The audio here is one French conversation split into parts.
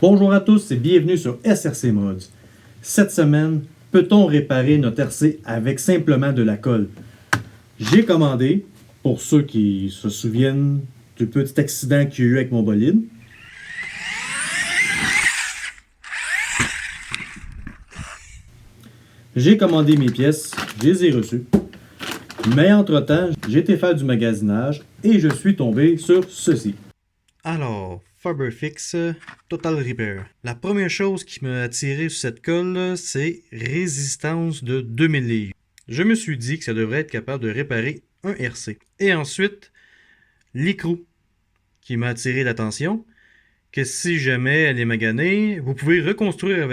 Bonjour à tous et bienvenue sur SRC Mods. Cette semaine, peut-on réparer notre RC avec simplement de la colle? J'ai commandé, pour ceux qui se souviennent du petit accident qu'il y a eu avec mon bolide, j'ai commandé mes pièces, je les ai reçues. Mais entre-temps, j'ai été faire du magasinage et je suis tombé sur ceci. Alors, Faberfix Total Repair. La première chose qui m'a attiré sur cette colle, c'est résistance de 2000 livres. Je me suis dit que ça devrait être capable de réparer un RC. Et ensuite, l'écrou qui m'a attiré l'attention, que si jamais elle est maganée, vous pouvez reconstruire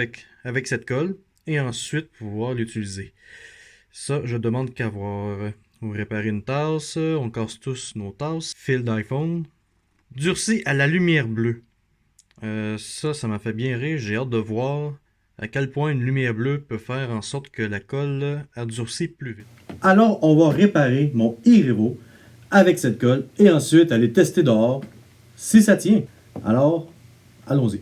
avec cette colle et ensuite pouvoir l'utiliser. Ça, je demande qu'à voir. Vous réparez une tasse, on casse tous nos tasses, fil d'iPhone, durci à la lumière bleue. Ça m'a fait bien rire. J'ai hâte de voir à quel point une lumière bleue peut faire en sorte que la colle a durci plus vite. Alors, on va réparer mon e-revo avec cette colle et ensuite aller tester dehors si ça tient. Alors, allons-y.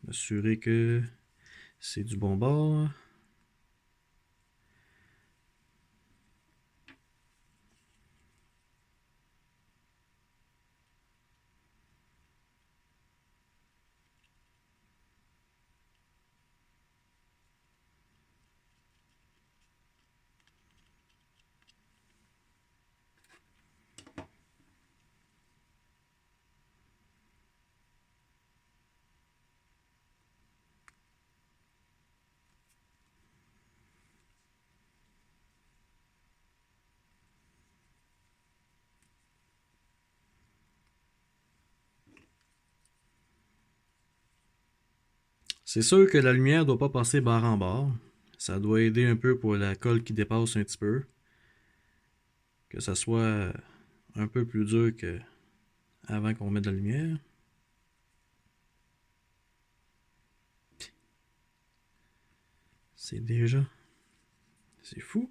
M'assurer que c'est du bon bord. C'est sûr que la lumière ne doit pas passer barre en barre. Ça doit aider un peu pour la colle qui dépasse un petit peu. Que ça soit un peu plus dur que avant qu'on mette de la lumière. C'est déjà... C'est fou.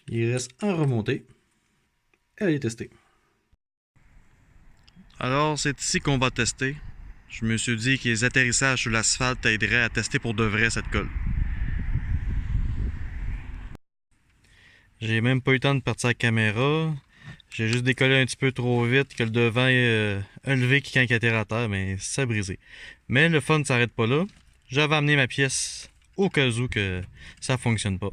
Il reste à remonter. Et aller tester. Alors, c'est ici qu'on va tester. Je me suis dit que les atterrissages sur l'asphalte aideraient à tester pour de vrai cette colle. J'ai même pas eu le temps de partir la caméra. J'ai juste décollé un petit peu trop vite que le devant a levé quand il était à terre, mais ça a brisé. Mais le fun ne s'arrête pas là. J'avais amené ma pièce au cas où que ça fonctionne pas.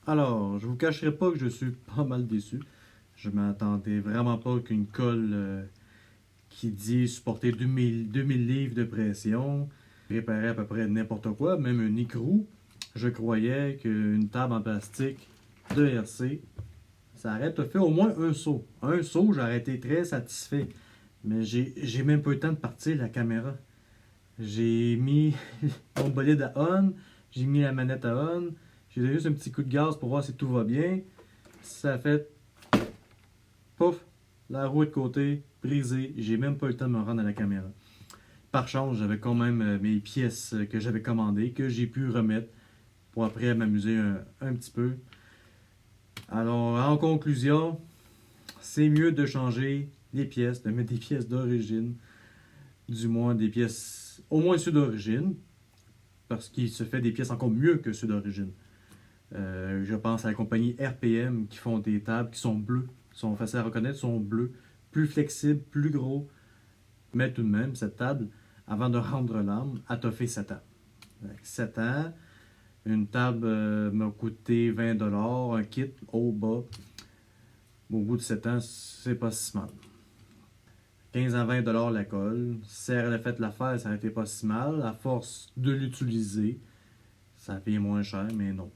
Alors, je vous cacherai pas que je suis pas mal déçu. Je m'attendais vraiment pas qu'une colle qui dit supporter 2000 livres de pression, réparer à peu près n'importe quoi, même un écrou. Je croyais qu'une table en plastique de RC, ça aurait fait au moins un saut. Un saut, j'aurais été très satisfait. Mais j'ai même pas eu le temps de partir la caméra. J'ai mis mon bolide à on, j'ai mis la manette à on, j'ai donné juste un petit coup de gaz pour voir si tout va bien. Ça a fait pouf, la roue est de côté, brisée, j'ai même pas eu le temps de me rendre à la caméra. Par chance, j'avais quand même mes pièces que j'avais commandées, que j'ai pu remettre pour après m'amuser un petit peu. Alors, en conclusion, c'est mieux de changer les pièces, de mettre des pièces d'origine, du moins des pièces au moins ceux d'origine, parce qu'il se fait des pièces encore mieux que ceux d'origine. Je pense à la compagnie RPM qui font des tables qui sont bleues, sont faciles à reconnaître, sont bleues, plus flexibles, plus gros. Mais tout de même, cette table, avant de rendre l'âme, a toffé 7 ans. Avec 7 ans, une table m'a coûté 20$, un kit haut, bas. Au bout de 7 ans, c'est pas si mal. 15 à 20$ la colle. Si elle avait fait l'affaire, ça n'aurait été pas si mal. À force de l'utiliser, ça a payé moins cher, mais non.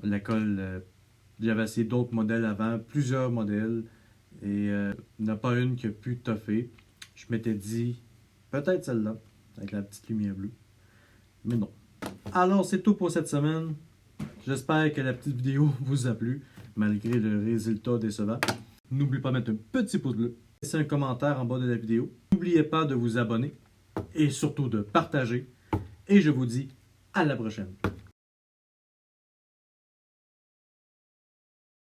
La colle, j'avais essayé d'autres modèles avant, plusieurs modèles, et il n'y en a pas une qui a pu toffer. Je m'étais dit, peut-être celle-là, avec la petite lumière bleue, mais non. Alors, c'est tout pour cette semaine. J'espère que la petite vidéo vous a plu, malgré le résultat décevant. N'oubliez pas de mettre un petit pouce bleu, laisser un commentaire en bas de la vidéo. N'oubliez pas de vous abonner et surtout de partager. Et je vous dis à la prochaine.